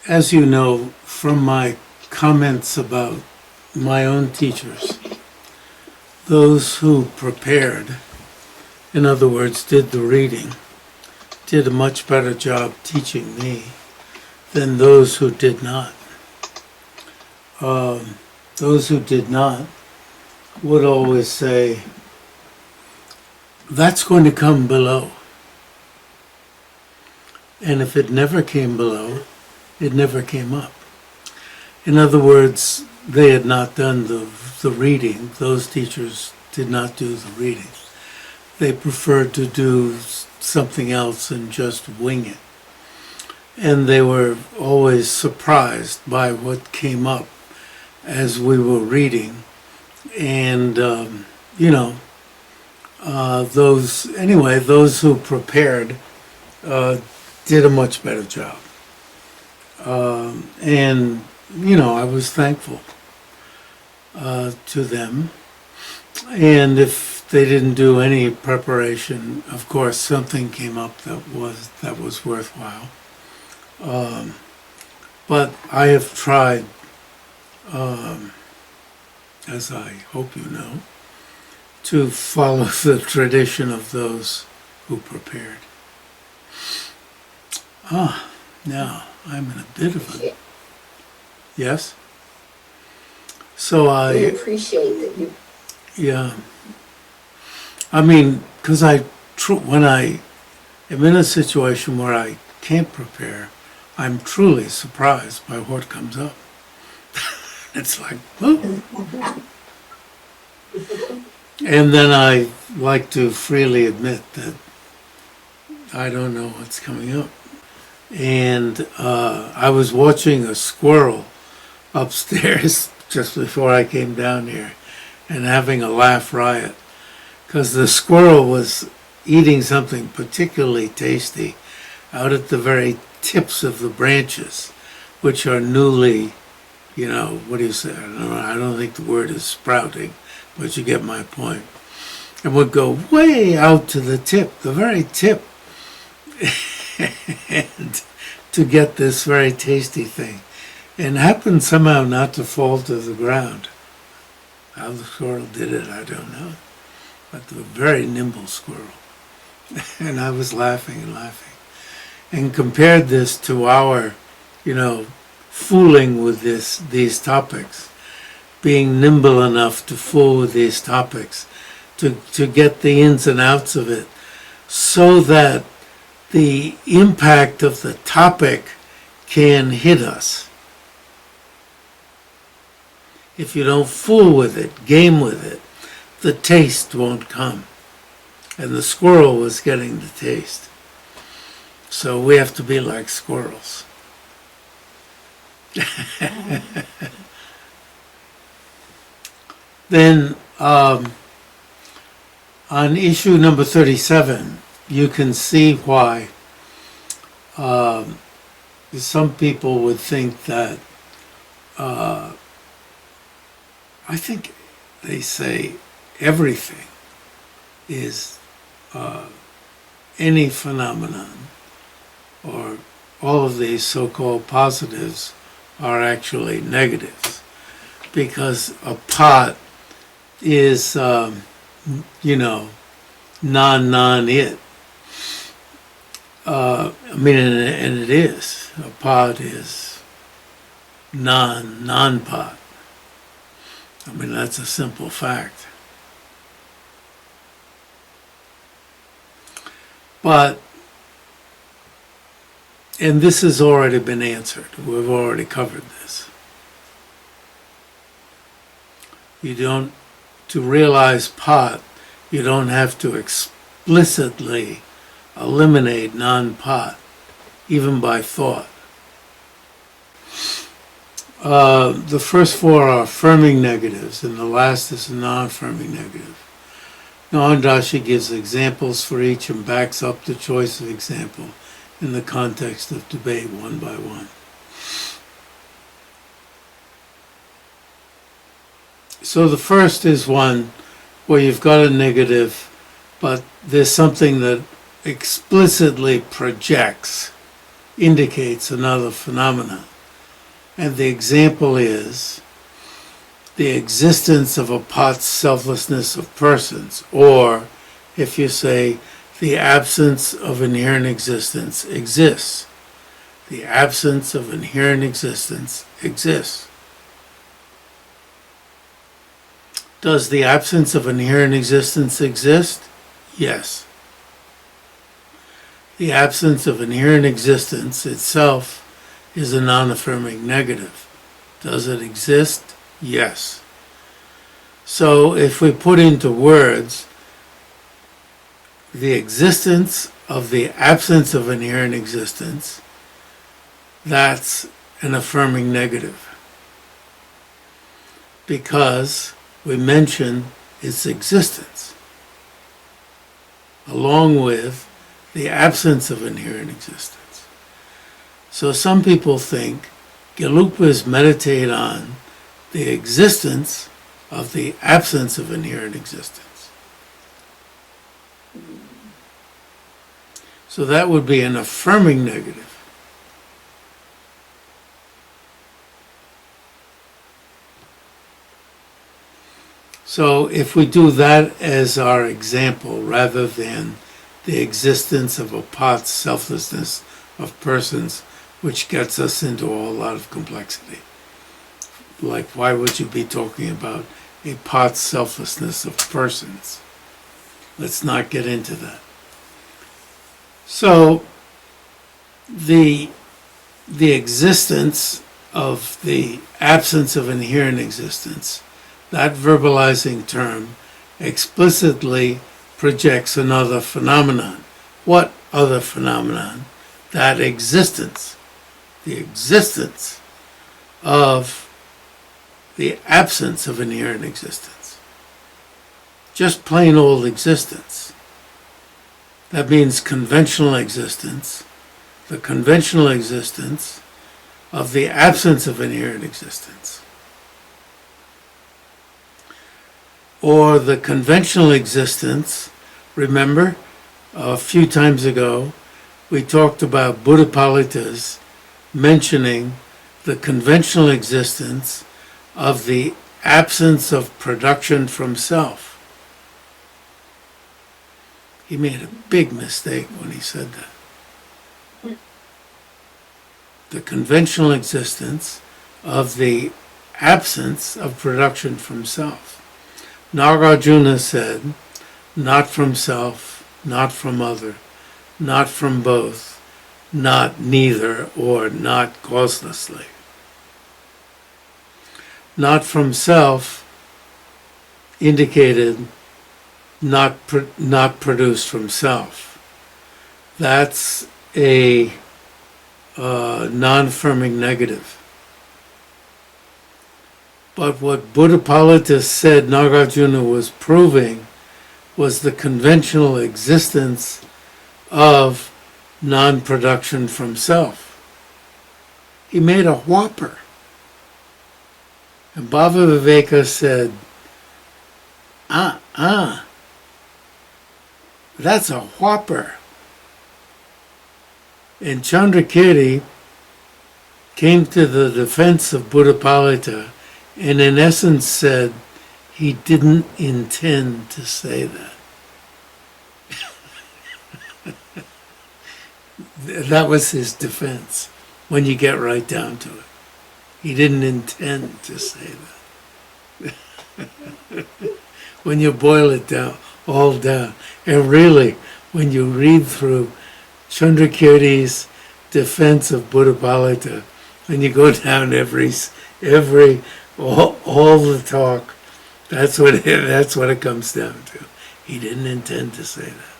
As you know from my comments about my own teachers, those who prepared, in other words, did the reading, did a much better job teaching me than those who did not. Those who did not would always say, that's going to come below. And if it never came below, it never came up. In other words, they had not done the reading. Those teachers did not do the reading. They preferred to do something else and just wing it. And they were always surprised by what came up as we were reading. And, those who prepared did a much better job. I was thankful to them. And if they didn't do any preparation, of course, something came up that was worthwhile. But I have tried, as I hope you know, to follow the tradition of those who prepared. Now I'm in a bit of a... Yes? So We appreciate that you... Yeah. I mean, because when I am in a situation where I can't prepare, I'm truly surprised by what comes up. It's like, oh. And then I like to freely admit that I don't know what's coming up. And I was watching a squirrel upstairs just before I came down here and having a laugh riot because the squirrel was eating something particularly tasty out at the very tips of the branches, which are newly, what do you say? I don't think the word is sprouting, but you get my point. And would go way out to the tip, the very tip, and to get this very tasty thing. And happened somehow not to fall to the ground. How the squirrel did it, I don't know. But a very nimble squirrel. And I was laughing and laughing. And compared this to our, fooling with these topics, being nimble enough to fool with these topics, to get the ins and outs of it, so that the impact of the topic can hit us. If you don't fool with it, game with it, the taste won't come. And the squirrel was getting the taste. So we have to be like squirrels. Then, on issue number 37, you can see why some people would think that, I think they say everything is any phenomenon, or all of these so-called positives are actually negatives, because a pot is, non-it. And it is. A pot is non-pot. That's a simple fact. But, and this has already been answered. We've already covered this. To realize pot, you don't have to explicitly eliminate non-pot, even by thought. The first four are affirming negatives, and the last is a non-affirming negative. Ngag-wang-tra-shi gives examples for each and backs up the choice of example in the context of debate one by one. So the first is one where you've got a negative, but there's something that explicitly projects, indicates another phenomenon. And the example is the existence of a pot's selflessness of persons, or if you say the absence of inherent existence exists. The absence of inherent existence exists. Does the absence of inherent existence exist? Yes. The absence of inherent existence itself is a non-affirming negative. Does it exist? Yes. So if we put into words the existence of the absence of inherent existence, that's an affirming negative. Because we mention its existence, along with the absence of inherent existence. So some people think Gelugpas meditate on the existence of the absence of inherent existence. So that would be an affirming negative. So if we do that as our example, rather than the existence of a pot's selflessness of persons, which gets us into a whole lot of complexity. Like, why would you be talking about a pot's selflessness of persons? Let's not get into that. So the existence of the absence of inherent existence, that verbalizing term explicitly projects another phenomenon. What other phenomenon? That existence, the existence of the absence of inherent existence. Just plain old existence. That means conventional existence, the conventional existence of the absence of inherent existence. Or the conventional existence, remember, a few times ago, we talked about Buddhapalitas mentioning the conventional existence of the absence of production from self. He made a big mistake when he said that. The conventional existence of the absence of production from self. Nagarjuna said, not from self, not from other, not from both, not neither, or not causelessly. Not from self indicated not produced from self. That's a non-affirming negative. But what Buddhapalitas said Nagarjuna was proving was the conventional existence of non-production from self. He made a whopper. And Bhava Viveka said, that's a whopper. And Chandrakirti came to the defense of Buddhapalita and in essence said he didn't intend to say that. That was his defense when you get right down to it. He didn't intend to say that. When you boil it down, all down. And really, when you read through Chandrakirti's defense of Buddhapalita, when you go down all the talk, that's what it comes down to. He didn't intend to say that.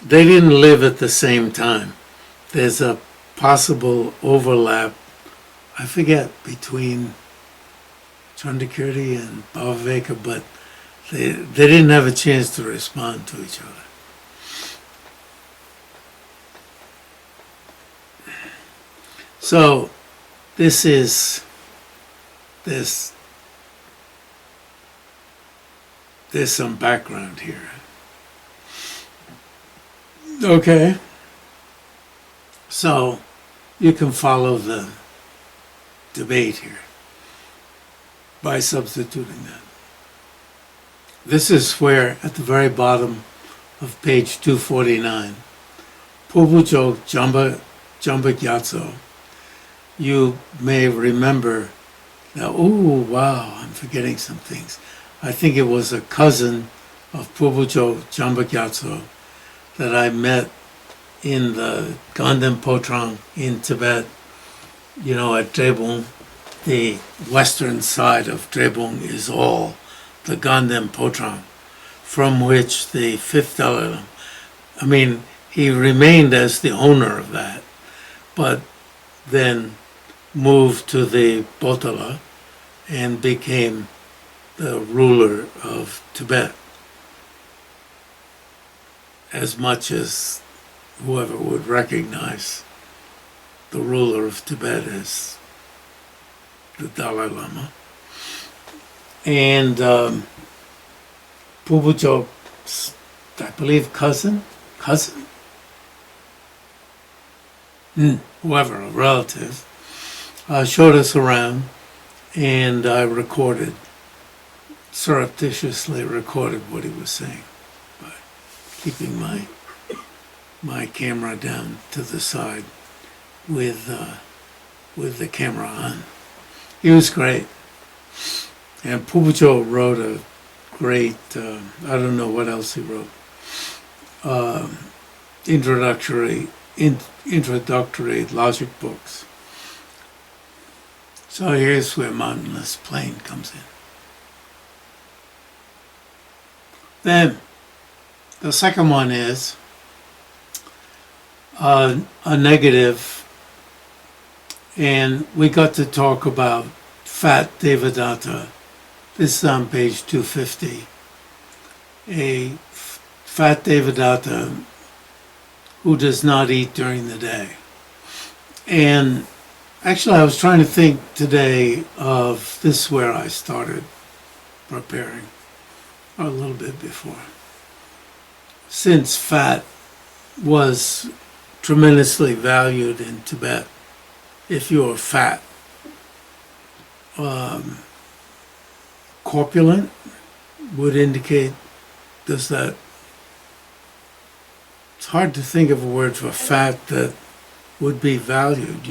They didn't live at the same time. There's a possible overlap, I forget, between Chandrakirti and Bhavaveka, but they didn't have a chance to respond to each other. So there's some background here. Okay. So you can follow the debate here by substituting that. This is where, at the very bottom of page 249, Pur-bu-jog and Ngag-wang-tra-shi, you may remember that, oh, wow, I'm forgetting some things. I think it was a cousin of Pur-bu-jog and Ngag-wang-tra-shi that I met in the Ganden Potrang in Tibet, at Drebung. The western side of Drebung is all the Ganden Potrang, from which the fifth Dalai Lama, he remained as the owner of that, but then moved to the Potala and became the ruler of Tibet, as much as whoever would recognize the ruler of Tibet as the Dalai Lama. And Pur-bu-jog's, I believe, cousin, whoever, a relative, showed us around, and I surreptitiously recorded what he was saying by keeping my camera down to the side with the camera on. He was great. And Pur-bu-jog wrote a great, I don't know what else he wrote, introductory logic books. So here's where mountainless plain comes in. Then the second one is a negative, and we got to talk about fat Devadatta. This is on page 250. A fat Devadatta who does not eat during the day. And actually, I was trying to think today of this is where I started preparing, or a little bit before. Since fat was tremendously valued in Tibet, if you were fat, corpulent would indicate, it's hard to think of a word for fat that would be valued,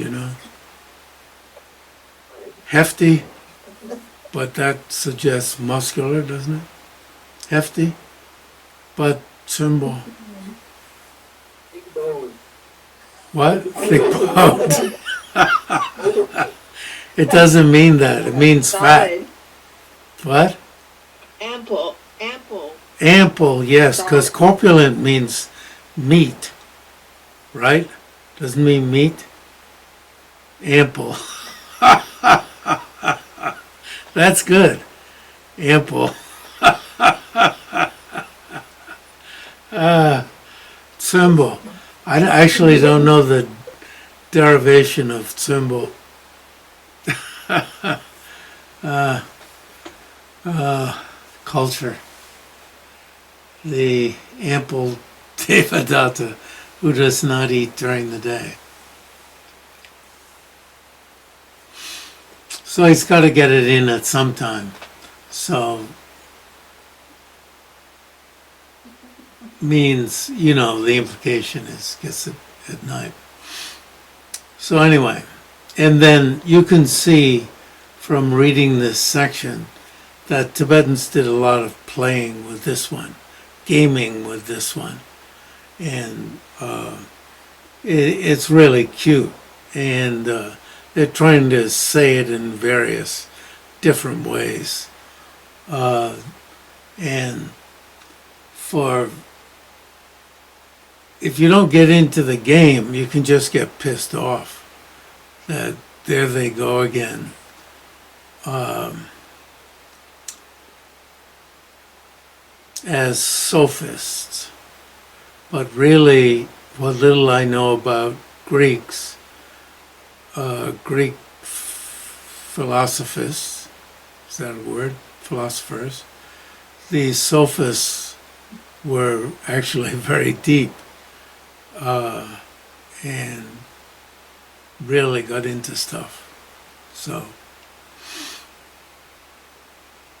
Hefty, but that suggests muscular, doesn't it? Hefty, but symbol. Big bone. What? Thick boned. It doesn't mean that. It means fat. Solid. What? Ample. Ample, yes, because corpulent means meat, right? Doesn't mean meat. Ample. That's good. Ample. Symbol. I actually don't know the derivation of symbol. Culture. The ample Devadatta who does not eat during the day. So he's got to get it in at some time. So means, the implication is gets it at night. So anyway, and then you can see from reading this section that Tibetans did a lot of playing with this one, gaming with this one, and it's really cute, and they're trying to say it in various different ways, and if you don't get into the game, you can just get pissed off that there they go again. As sophists. But really, what little I know about Greeks, Greek philosophers, is that a word? Philosophers. These sophists were actually very deep and really got into stuff. So,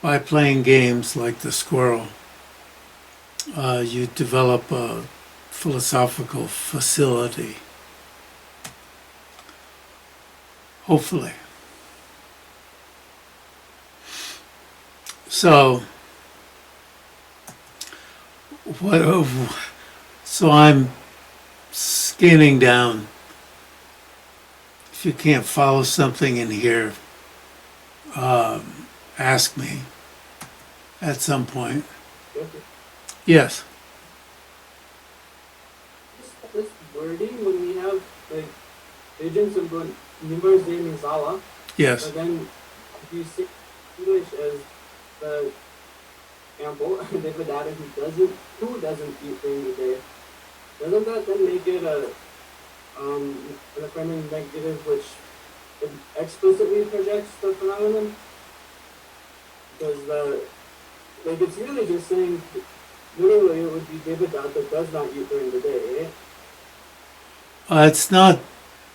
by playing games like the squirrel, you develop a philosophical facility. Hopefully. So, so I'm scanning down. If you can't follow something in here, ask me at some point. Okay. Yes. This wording, when we have like visions of the numbers in Zala, Yes. but then if you say English as the example, Devadatta who doesn't eat during the day, doesn't that then make it an affirming negative which explicitly projects the phenomenon? Because it's really just saying, literally it would be Devadatta does not eat during the day, right? It's not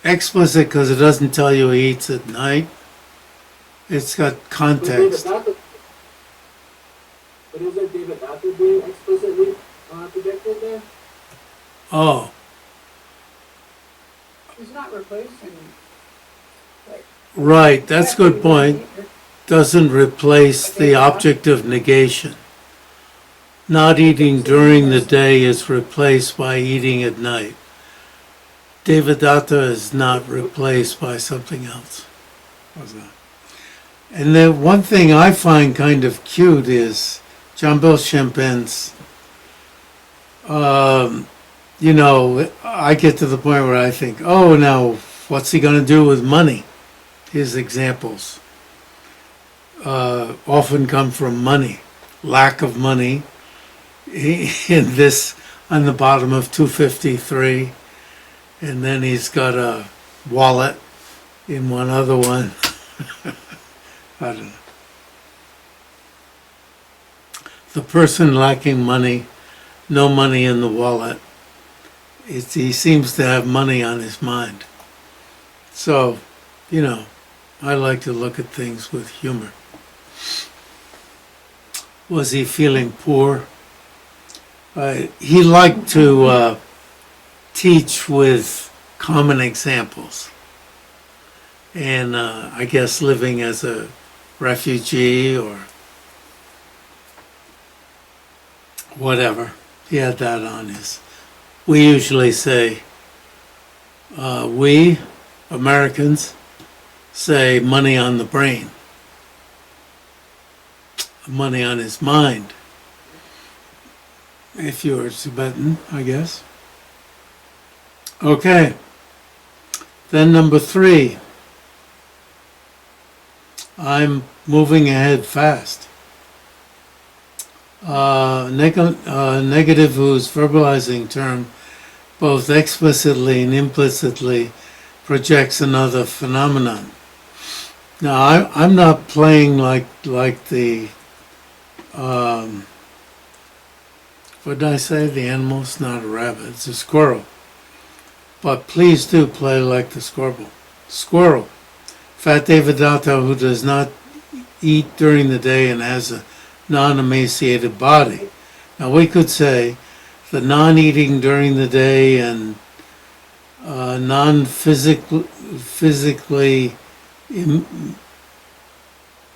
explicit because it doesn't tell you he eats at night. It's got context. But is it Devadatta being explicitly projected there? Oh, He's not replacing, like. right. That's a good point. Doesn't replace the object of negation. Not eating during the day is replaced by eating at night. Devadatta is not replaced by something else. How's that? And then one thing I find kind of cute is John Bell Champagne's, you know, I get to the point where I think, oh, now what's he going to do with money? His examples often come from money, lack of money. In this, on the bottom of 253, and then he's got a wallet in one other one. I don't know. The person lacking money, no money in the wallet. He seems to have money on his mind. So, you know, I like to look at things with humor. Was he feeling poor? He liked to teach with common examples. And I guess living as a refugee or whatever, he had that on his. We usually say, we Americans say money on the brain, money on his mind. If you're Tibetan, I guess. Okay. Then number 3. I'm moving ahead fast. Negative whose verbalizing term both explicitly and implicitly projects another phenomenon. Now, I'm not playing like the what did I say? The animal's not a rabbit, it's a squirrel. But please do play like the squirrel. Fat Devadatta who does not eat during the day and has a non-emaciated body. Now we could say the non-eating during the day and non-physically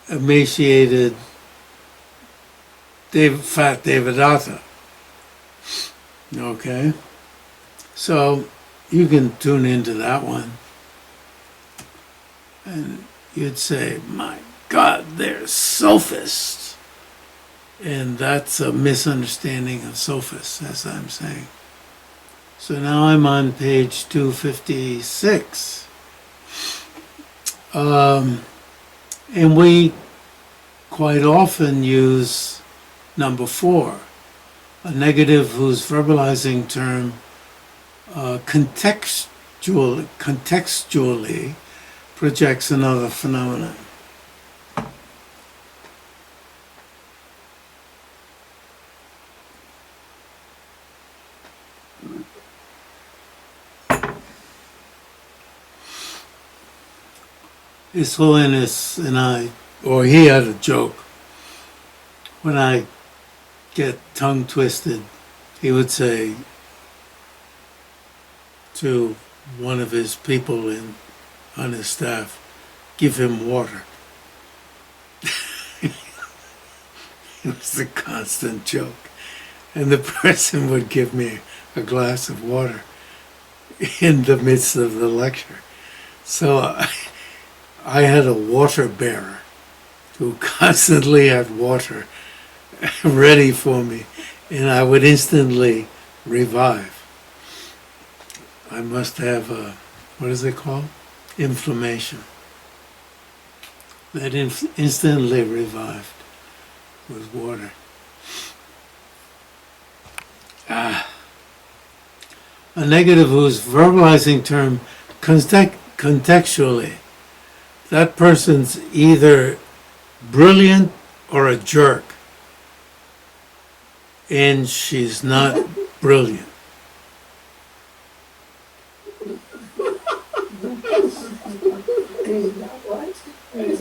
emaciated Fat Devadatta. Okay, so you can tune into that one and you'd say, my God, they're sophists. And that's a misunderstanding of sophists, as I'm saying. So now I'm on page 256. And we quite often use number 4, a negative whose verbalizing term contextually projects another phenomenon. His Holiness and I, or he had a joke. When I get tongue twisted, he would say to one of his people on his staff, give him water. It was a constant joke. And the person would give me a glass of water in the midst of the lecture. So I had a water bearer who constantly had water ready for me, and I would instantly revive. I must have what is it called? Inflammation. That instantly revived with water. A negative who's verbalizing term contextually. That person's either brilliant or a jerk. And she's not brilliant.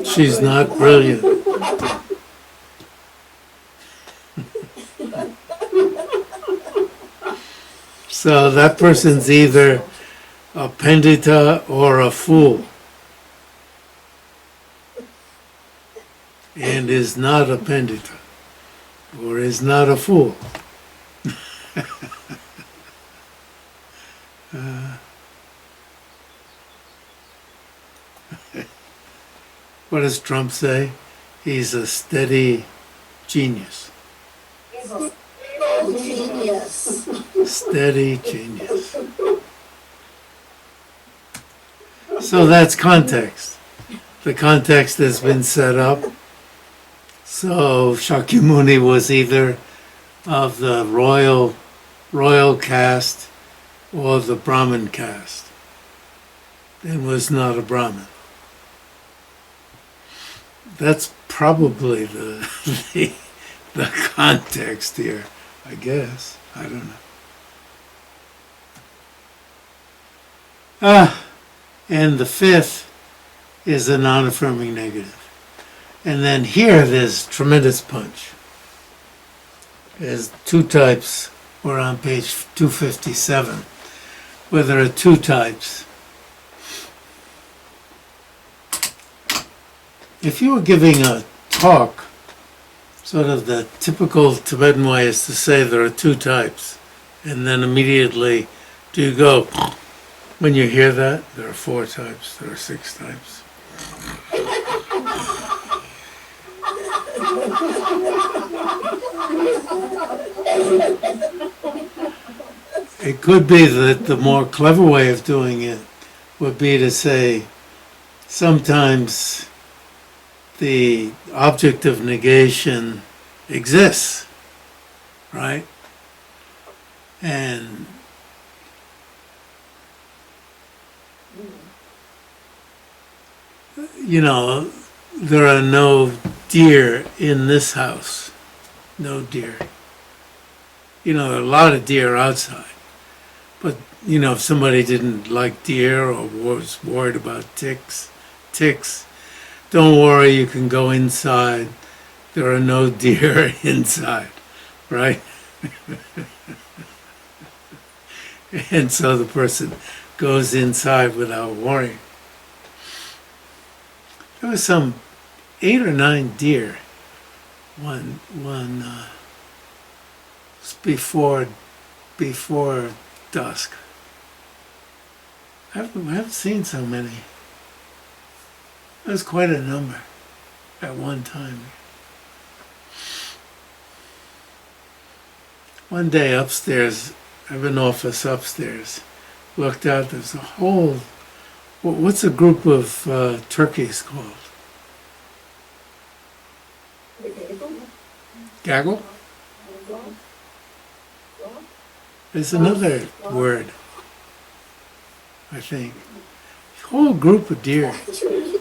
She's not brilliant. So that person's either a pandita or a fool, and is not a pandita, or is not a fool. What does Trump say? He's a steady genius. He's a genius. Steady genius. So that's context. The context has been set up. So Shakyamuni was either of the royal caste or the Brahmin caste, and was not a Brahmin. That's probably the context here, I guess. I don't know. And the fifth is a non-affirming negative. And then here there's tremendous punch. There's two types. We're on page 257, where there are two types. If you were giving a talk, sort of the typical Tibetan way is to say there are two types, and then immediately do you go, when you hear that, there are four types, there are six types. It could be that the more clever way of doing it would be to say sometimes the object of negation exists, right? And you know, there are no deer in this house. No deer. You know, there are a lot of deer outside. But, you know, if somebody didn't like deer or was worried about ticks, don't worry, you can go inside. There are no deer inside, right? And so the person goes inside without worrying. There was some 8 or 9 deer. One before dusk. I haven't seen so many. That was quite a number at one time. One day upstairs, I have an office upstairs, looked out, there's a whole, what's a group of turkeys called? Gaggle? There's another word, I think. A whole group of deer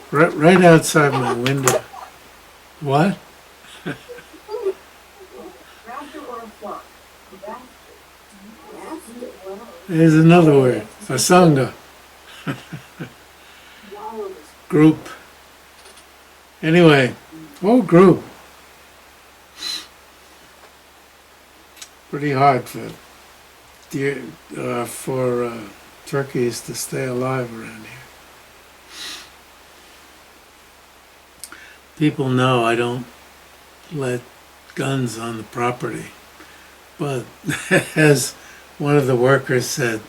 right outside my window. What? There's another word, a sangha. Group, Anyway, whole group. Pretty hard for deer, for turkeys to stay alive around here. People know I don't let guns on the property, but as one of the workers said,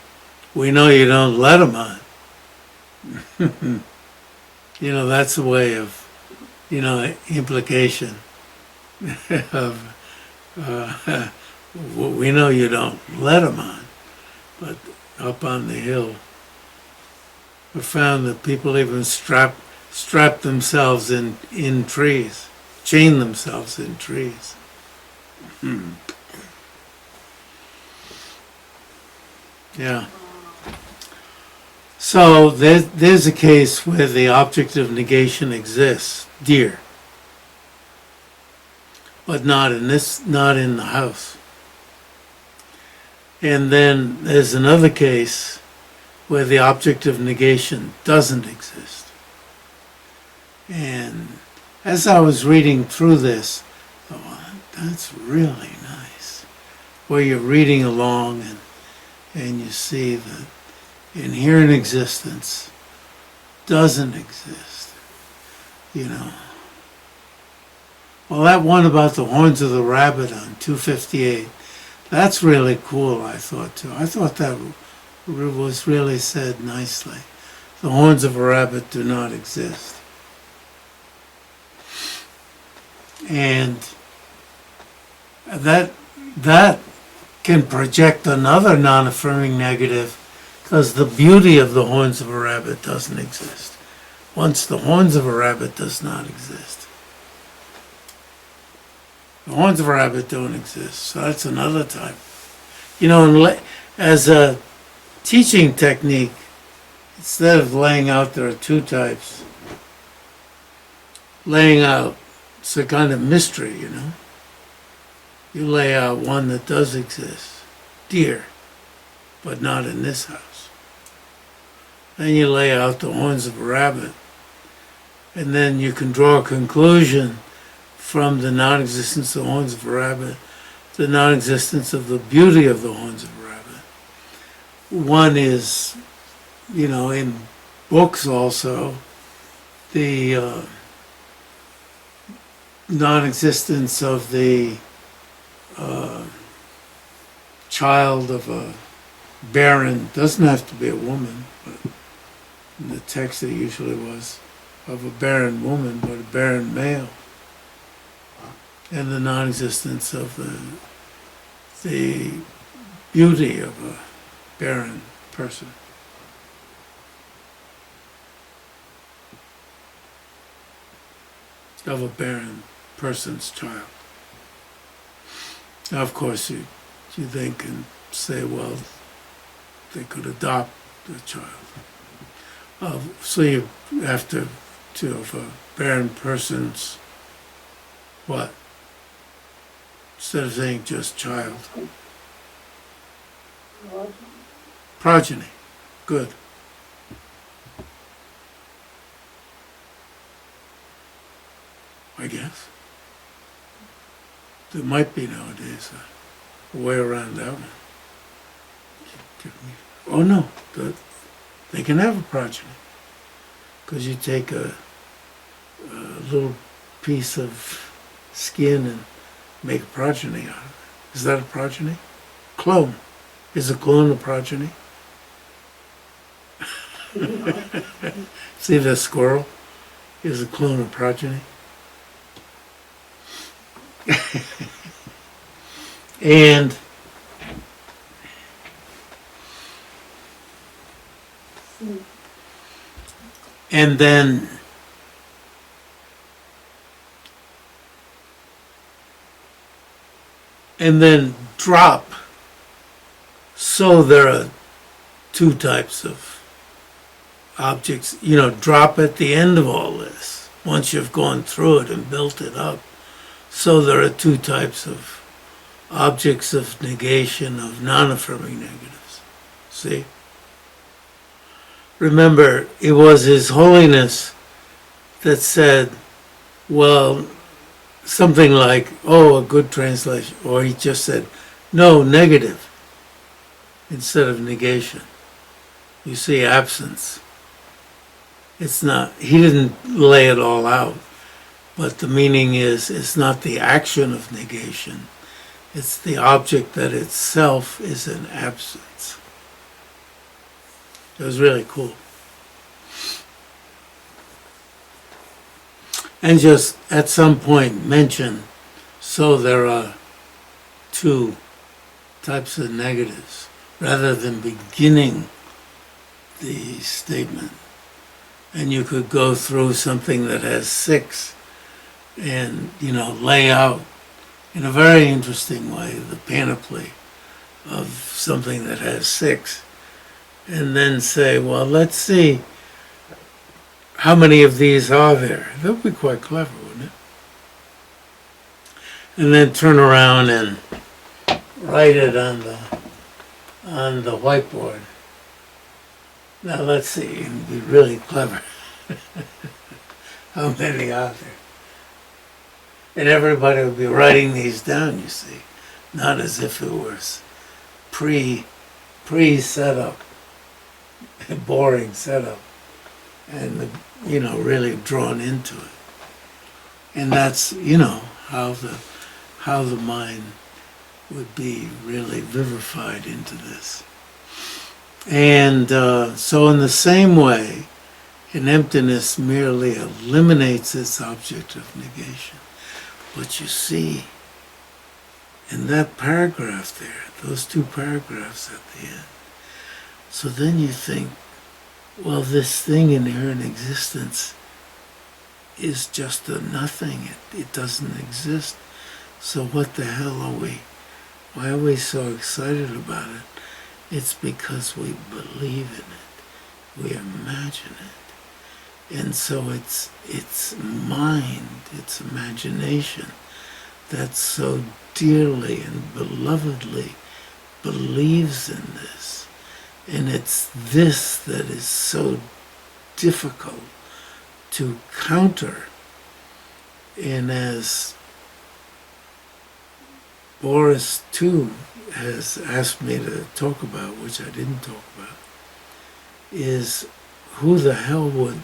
we know you don't let them on. You know, that's a way of, you know, implication of, we know you don't let them on, but up on the hill, we found that people even strap themselves in trees, chain themselves in trees. Yeah. So there's a case where the object of negation exists, deer, but not in the house. And then there's another case where the object of negation doesn't exist. And as I was reading through this, I thought, that's really nice. Where you're reading along and you see that inherent existence doesn't exist, you know. Well, that one about the horns of the rabbit on 258, that's really cool, I thought, too. I thought that was really said nicely. The horns of a rabbit do not exist. And that can project another non-affirming negative, because the beauty of the horns of a rabbit doesn't exist. Once the horns of a rabbit does not exist. The horns of a rabbit don't exist, so that's another type. You know, as a teaching technique, instead of laying out, there are two types. Laying out, it's a kind of mystery, you know. You lay out one that does exist, deer, but not in this house. Then you lay out the horns of a rabbit, and then you can draw a conclusion from the non-existence of the horns of a rabbit, the non-existence of the beauty of the horns of a rabbit. One is, you know, in books also, the non-existence of the child of a barren, doesn't have to be a woman, but in the text it usually was, of a barren woman, but a barren male. And the non-existence of the beauty of a barren person. Of a barren person's child. Now, of course, you then can say, well, they could adopt the child. So you have to of a barren person's what? Instead of saying just child. Progeny. Good. I guess. There might be nowadays a way around that one. Oh no, they can have a progeny. Because you take a little piece of skin and make a progeny out of it. Is that a progeny? Clone. Is a clone a progeny? See the squirrel? Is a clone a progeny? And then drop. So there are two types of objects, you know, drop at the end of all this, once you've gone through it and built it up. So there are two types of objects of negation, of non-affirming negatives. See? Remember, it was His Holiness that said Well, something like, oh, a good translation, or he just said, no, negative, instead of negation. You see absence. It's not, he didn't lay it all out, but the meaning is, it's not the action of negation, it's the object that itself is an absence. It was really cool. And just at some point mention, so there are two types of negatives, rather than beginning the statement. And you could go through something that has 6 and, lay out in a very interesting way the panoply of something that has 6. And then say, well, let's see, how many of these are there? That would be quite clever, wouldn't it? And then turn around and write it on the whiteboard. Now let's see, it'd be really clever. How many are there? And everybody would be writing these down, you see, not as if it was pre-setup, boring setup, and really drawn into it. And that's how the mind would be really vivified into this. And so in the same way, an emptiness merely eliminates its object of negation. But you see, in that paragraph there, those 2 paragraphs at the end, so then you think, well, this thing, inherent existence, is just a nothing. It doesn't exist. So what the hell are we? Why are we so excited about it? It's because we believe in it. We imagine it. And so it's mind, it's imagination that so dearly and belovedly believes in this. And it's this that is so difficult to counter. And as Boris too has asked me to talk about, which I didn't talk about, is who the hell would,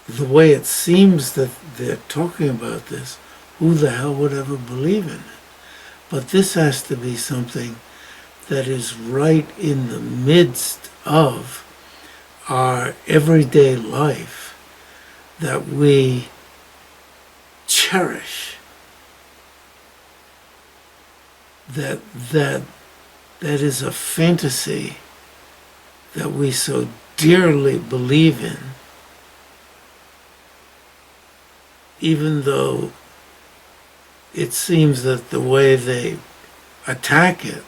the way it seems that they're talking about this, who the hell would ever believe in it? But this has to be something that is right in the midst of our everyday life, that we cherish, that is a fantasy that we so dearly believe in, even though it seems that the way they attack it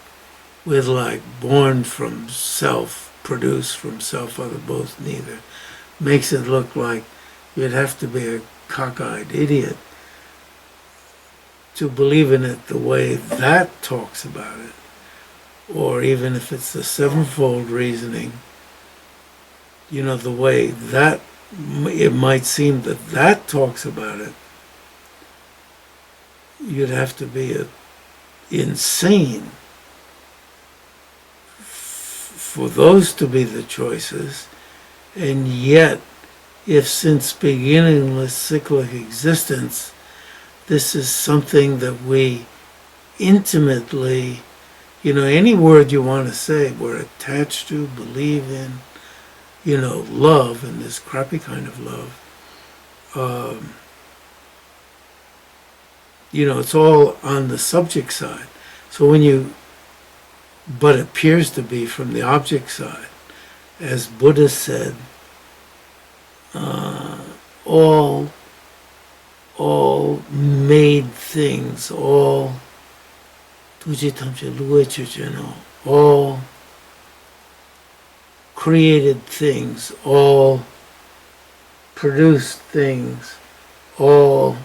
with like born from self, produced from self, other, both, neither, makes it look like you'd have to be a cockeyed idiot to believe in it the way that talks about it. Or even if it's the sevenfold reasoning, the way that it might seem that that talks about it, you'd have to be insane for those to be the choices. And yet, if since beginningless cyclic existence, this is something that we intimately, any word you want to say, we're attached to, believe in, love, and this crappy kind of love, it's all on the subject side. So but it appears to be from the object side. As Buddha said, all made things, all created things, all produced things, all,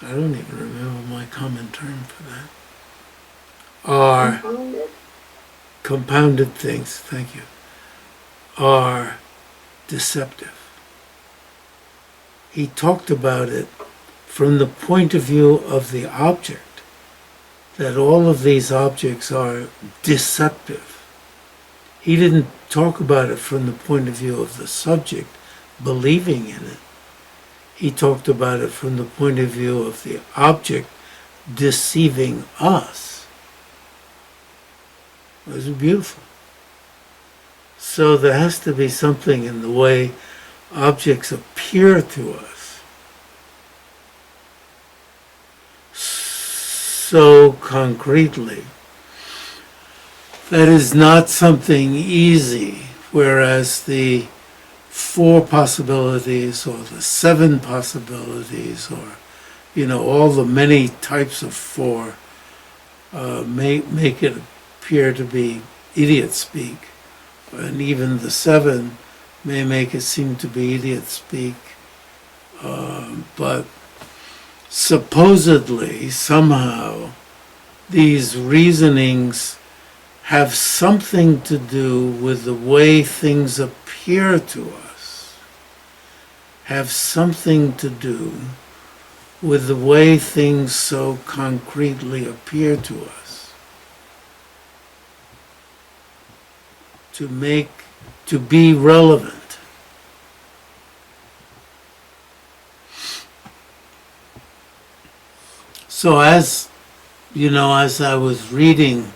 I don't even remember my common term for that, are compounded things, thank you, are deceptive. he talked about it from the point of view of the object, that all of these objects are deceptive. He didn't talk about it from the point of view of the subject believing in it. He talked about it from the point of view of the object deceiving us. It was beautiful. So there has to be something in the way objects appear to us so concretely. That is not something easy, whereas the 4 possibilities or the 7 possibilities or, all the many types of 4 make it appear to be idiot speak. And even the 7 may make it seem to be idiot speak. But supposedly, somehow, these reasonings have something to do with the way things appear to us, have something to do with the way things so concretely appear to us, to be relevant. So as I was reading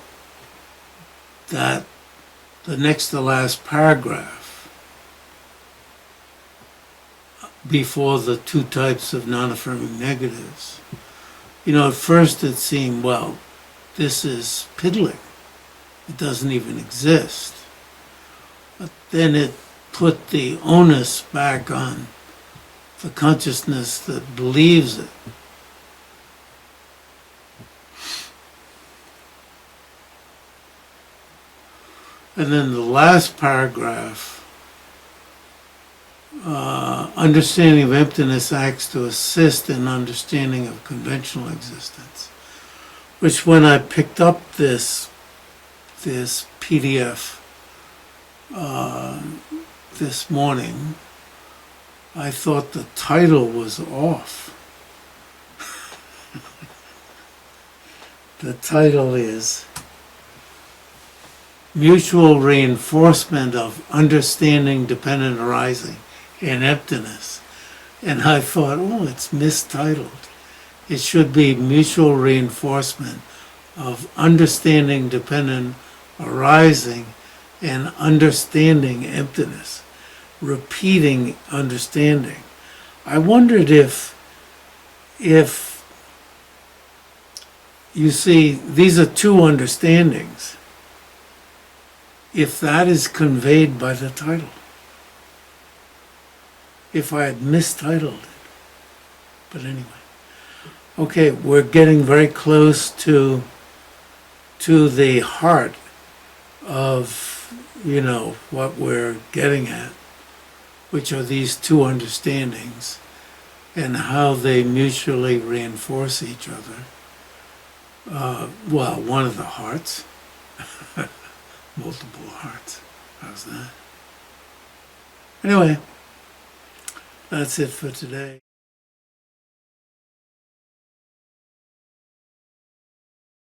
that, the next to last paragraph, before the 2 types of non-affirming negatives, at first it seemed, well, this is piddling. It doesn't even exist. But then it put the onus back on the consciousness that believes it. And then the last paragraph, understanding of emptiness acts to assist in understanding of conventional existence, which when I picked up this PDF this morning, I thought the title was off. The title is Mutual Reinforcement of Understanding Dependent Arising in Emptiness. And I thought, it's mistitled. It should be Mutual Reinforcement of Understanding Dependent Arising and Understanding Emptiness. Repeating understanding. I wondered if you see, these are 2 understandings, if that is conveyed by the title. If I had mistitled it. But anyway. Okay, we're getting very close to the heart of, what we're getting at, which are these 2 understandings and how they mutually reinforce each other. One of the hearts. Multiple hearts. How's that? Anyway, that's it for today.